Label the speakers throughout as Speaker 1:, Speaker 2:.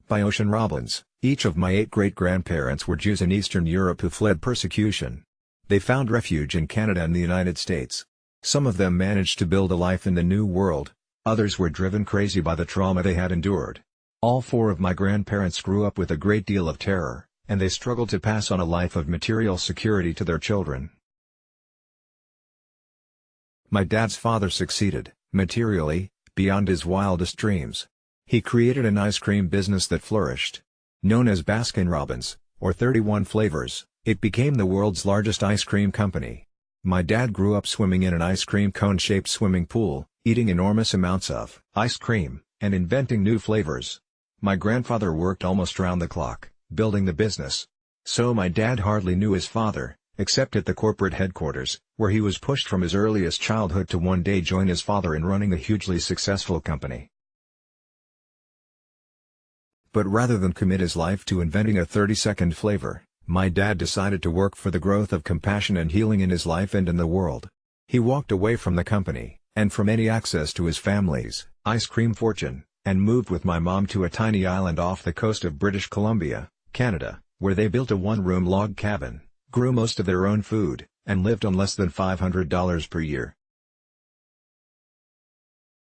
Speaker 1: By Ocean Robbins. Each of my 8 great-grandparents were Jews in Eastern Europe who fled persecution. They found refuge in Canada and the United States. Some of them managed to build a life in the New World, others were driven crazy by the trauma they had endured. All 4 of my grandparents grew up with a great deal of terror, and they struggled to pass on a life of material security to their children. My dad's father succeeded, materially, beyond his wildest dreams. He created an ice cream business that flourished. Known as Baskin-Robbins, or 31 Flavors, it became the world's largest ice cream company. My dad grew up swimming in an ice cream cone-shaped swimming pool, eating enormous amounts of ice cream, and inventing new flavors. My grandfather worked almost round the clock, building the business. So my dad hardly knew his father, except at the corporate headquarters, where he was pushed from his earliest childhood to one day join his father in running a hugely successful company. But rather than commit his life to inventing a 30-second flavor, my dad decided to work for the growth of compassion and healing in his life and in the world. He walked away from the company, and from any access to his family's ice cream fortune, and moved with my mom to a tiny island off the coast of British Columbia, Canada, where they built a one-room log cabin, grew most of their own food, and lived on less than $500 per year.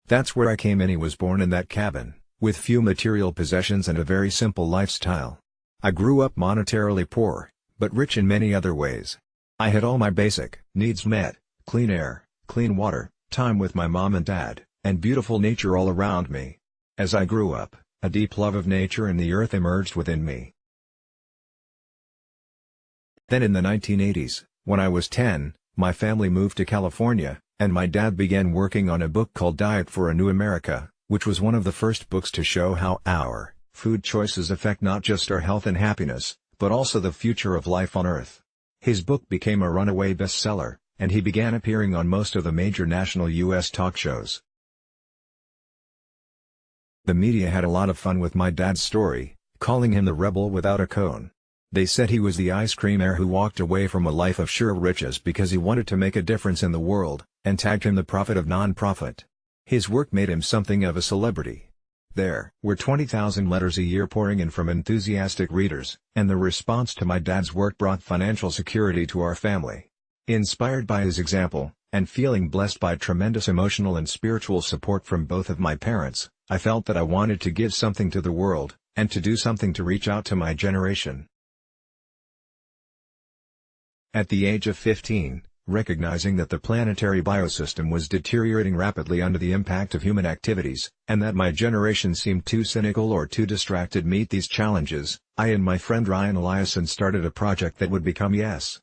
Speaker 1: That's where I came in. He was born in that cabin, with few material possessions and a very simple lifestyle. I grew up monetarily poor, but rich in many other ways. I had all my basic needs met: clean air, clean water, time with my mom and dad, and beautiful nature all around me. As I grew up, a deep love of nature and the earth emerged within me. Then in the 1980s, when I was 10, my family moved to California, and my dad began working on a book called Diet for a New America, which was one of the first books to show how our food choices affect not just our health and happiness, but also the future of life on Earth. His book became a runaway bestseller, and he began appearing on most of the major national U.S. talk shows. The media had a lot of fun with my dad's story, calling him the rebel without a cone. They said he was the ice cream heir who walked away from a life of sure riches because he wanted to make a difference in the world, and tagged him the prophet of non-profit. His work made him something of a celebrity. There were 20,000 letters a year pouring in from enthusiastic readers, and the response to my dad's work brought financial security to our family. Inspired by his example, and feeling blessed by tremendous emotional and spiritual support from both of my parents, I felt that I wanted to give something to the world, and to do something to reach out to my generation. At the age of 15, recognizing that the planetary biosystem was deteriorating rapidly under the impact of human activities, and that my generation seemed too cynical or too distracted to meet these challenges, I and my friend Ryan Eliason started a project that would become Yes.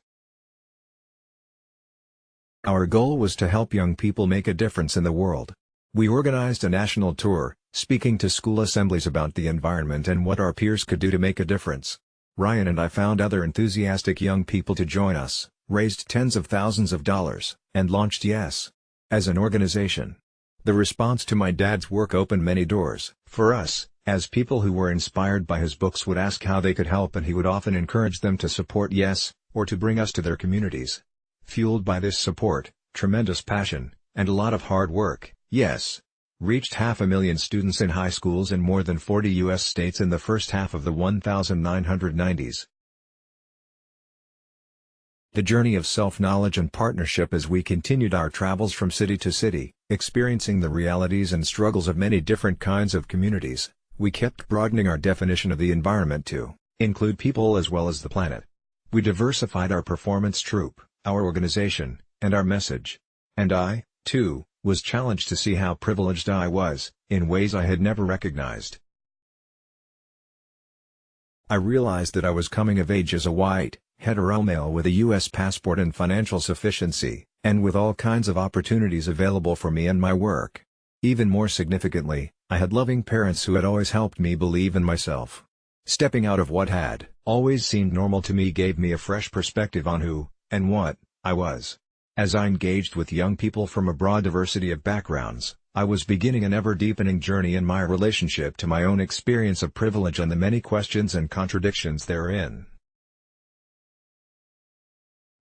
Speaker 1: Our goal was to help young people make a difference in the world. We organized a national tour, speaking to school assemblies about the environment and what our peers could do to make a difference. Ryan and I found other enthusiastic young people to join us, raised tens of thousands of dollars, and launched Yes as an organization. The response to my dad's work opened many doors for us, as people who were inspired by his books would ask how they could help, and he would often encourage them to support Yes, or to bring us to their communities. Fueled by this support, tremendous passion, and a lot of hard work, Yes reached 500,000 students in high schools in more than 40 U.S. states in the first half of the 1990s. The journey of self-knowledge and partnership as we continued our travels from city to city, experiencing the realities and struggles of many different kinds of communities, we kept broadening our definition of the environment to include people as well as the planet. We diversified our performance troupe, our organization, and our message. And I, too, was challenged to see how privileged I was, in ways I had never recognized. I realized that I was coming of age as a white, hetero male with a U.S. passport and financial sufficiency, and with all kinds of opportunities available for me and my work. Even more significantly, I had loving parents who had always helped me believe in myself. Stepping out of what had always seemed normal to me gave me a fresh perspective on who, and what, I was. As I engaged with young people from a broad diversity of backgrounds, I was beginning an ever-deepening journey in my relationship to my own experience of privilege and the many questions and contradictions therein.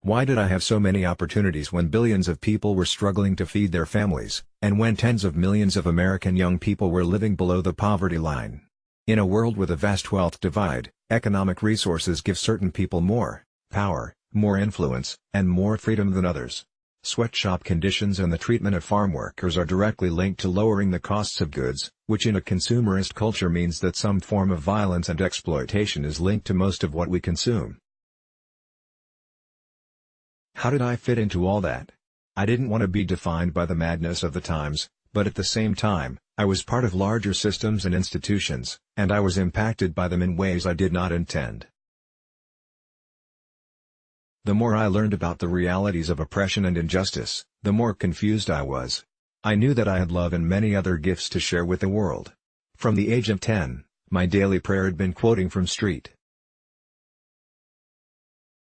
Speaker 1: Why did I have so many opportunities when billions of people were struggling to feed their families, and when tens of millions of American young people were living below the poverty line? In a world with a vast wealth divide, economic resources give certain people more power, more influence, and more freedom than others. Sweatshop conditions and the treatment of farm workers are directly linked to lowering the costs of goods, which in a consumerist culture means that some form of violence and exploitation is linked to most of what we consume. How did I fit into all that? I didn't want to be defined by the madness of the times, but at the same time, I was part of larger systems and institutions, and I was impacted by them in ways I did not intend. The more I learned about the realities of oppression and injustice, the more confused I was. I knew that I had love and many other gifts to share with the world. From the age of 10, my daily prayer had been quoting from St.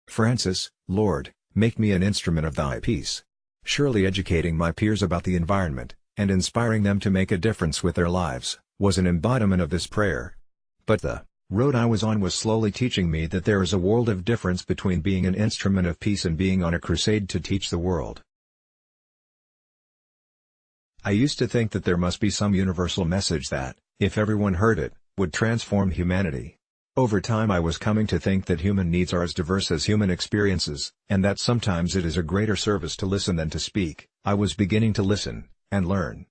Speaker 1: Francis, Lord, make me an instrument of thy peace. Surely educating my peers about the environment, and inspiring them to make a difference with their lives, was an embodiment of this prayer. But the road I was on was slowly teaching me that there is a world of difference between being an instrument of peace and being on a crusade to teach the world. I used to think that there must be some universal message that, if everyone heard it, would transform humanity. Over time I was coming to think that human needs are as diverse as human experiences, and that sometimes it is a greater service to listen than to speak. I was beginning to listen, and learn.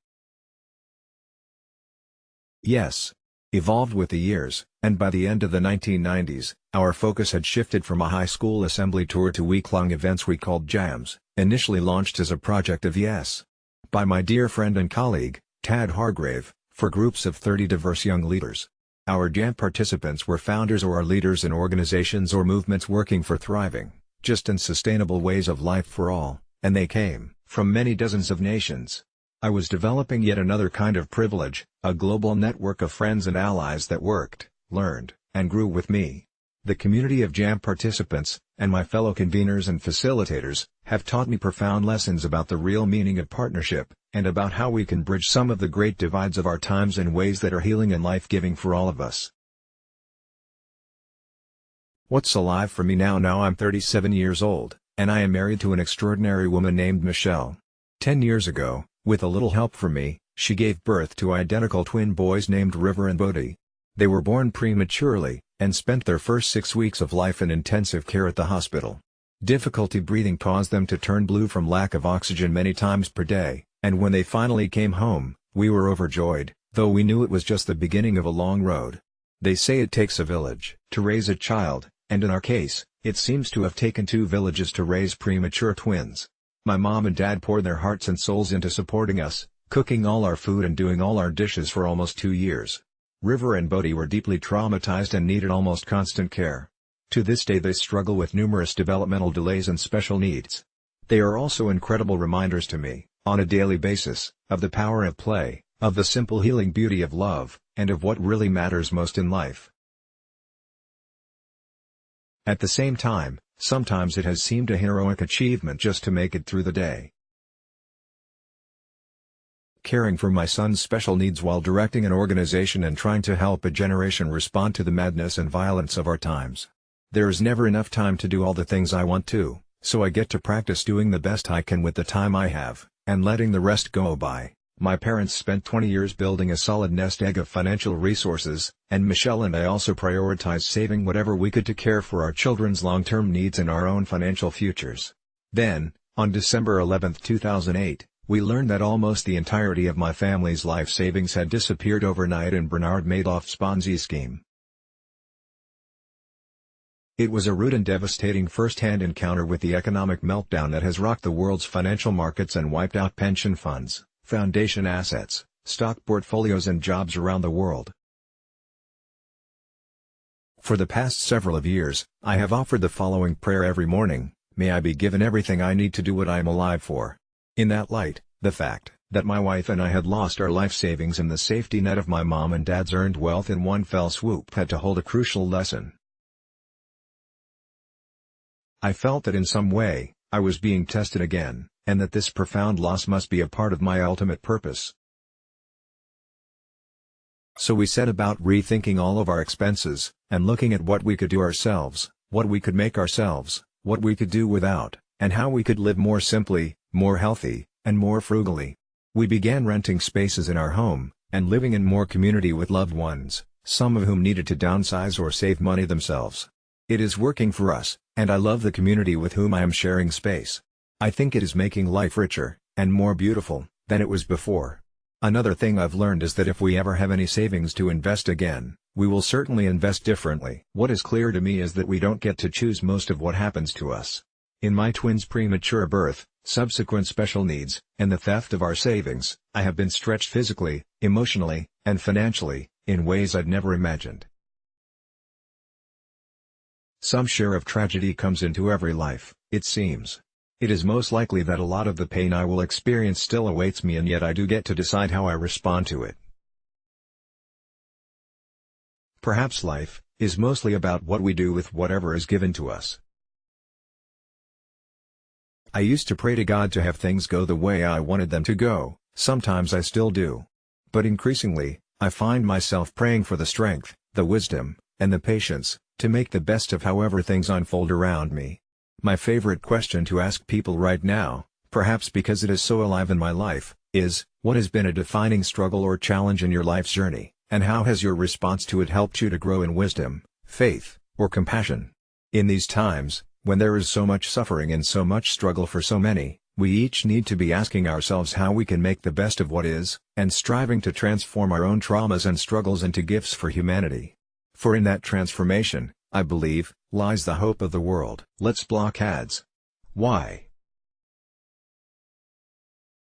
Speaker 1: Yes. Evolved with the years, and by the end of the 1990s, our focus had shifted from a high school assembly tour to week-long events we called jams, initially launched as a project of Yes. By my dear friend and colleague, Tad Hargrave, for groups of 30 diverse young leaders. Our jam participants were founders or leaders in organizations or movements working for thriving, just and sustainable ways of life for all, and they came from many dozens of nations. I was developing yet another kind of privilege, a global network of friends and allies that worked, learned, and grew with me. The community of jam participants, and my fellow conveners and facilitators, have taught me profound lessons about the real meaning of partnership, and about how we can bridge some of the great divides of our times in ways that are healing and life-giving for all of us. What's alive for me now? Now I'm 37 years old, and I am married to an extraordinary woman named Michelle. 10 years ago, with a little help from me, she gave birth to identical twin boys named River and Bodhi. They were born prematurely, and spent their first 6 weeks of life in intensive care at the hospital. Difficulty breathing caused them to turn blue from lack of oxygen many times per day, and when they finally came home, we were overjoyed, though we knew it was just the beginning of a long road. They say it takes a village to raise a child, and in our case, it seems to have taken 2 villages to raise premature twins. My mom and dad poured their hearts and souls into supporting us, cooking all our food and doing all our dishes for almost 2 years. River and Bodhi were deeply traumatized and needed almost constant care. To this day they struggle with numerous developmental delays and special needs. They are also incredible reminders to me, on a daily basis, of the power of play, of the simple healing beauty of love, and of what really matters most in life. At the same time, sometimes it has seemed a heroic achievement just to make it through the day. Caring for my son's special needs while directing an organization and trying to help a generation respond to the madness and violence of our times. There is never enough time to do all the things I want to, so I get to practice doing the best I can with the time I have, and letting the rest go by. My parents spent 20 years building a solid nest egg of financial resources, and Michelle and I also prioritized saving whatever we could to care for our children's long-term needs and our own financial futures. Then, on December 11, 2008, we learned that almost the entirety of my family's life savings had disappeared overnight in Bernard Madoff's Ponzi scheme. It was a rude and devastating first-hand encounter with the economic meltdown that has rocked the world's financial markets and wiped out pension funds, foundation assets, stock portfolios and jobs around the world. For the past several years, I have offered the following prayer every morning: may I be given everything I need to do what I am alive for. In that light, the fact that my wife and I had lost our life savings and the safety net of my mom and dad's earned wealth in one fell swoop had to hold a crucial lesson. I felt that in some way, I was being tested again, and that this profound loss must be a part of my ultimate purpose. So we set about rethinking all of our expenses, and looking at what we could do ourselves, what we could make ourselves, what we could do without, and how we could live more simply, more healthy, and more frugally. We began renting spaces in our home, and living in more community with loved ones, some of whom needed to downsize or save money themselves. It is working for us, and I love the community with whom I am sharing space. I think it is making life richer, and more beautiful, than it was before. Another thing I've learned is that if we ever have any savings to invest again, we will certainly invest differently. What is clear to me is that we don't get to choose most of what happens to us. In my twins' premature birth, subsequent special needs, and the theft of our savings, I have been stretched physically, emotionally, and financially, in ways I'd never imagined. Some share of tragedy comes into every life, it seems. It is most likely that a lot of the pain I will experience still awaits me, and yet I do get to decide how I respond to it. Perhaps life is mostly about what we do with whatever is given to us. I used to pray to God to have things go the way I wanted them to go, sometimes I still do. But increasingly, I find myself praying for the strength, the wisdom, and the patience, to make the best of however things unfold around me. My favorite question to ask people right now, perhaps because it is so alive in my life, is, what has been a defining struggle or challenge in your life's journey, and how has your response to it helped you to grow in wisdom, faith, or compassion? In these times, when there is so much suffering and so much struggle for so many, we each need to be asking ourselves how we can make the best of what is, and striving to transform our own traumas and struggles into gifts for humanity. For in that transformation, I believe, lies the hope of the world. Let's block ads. Why?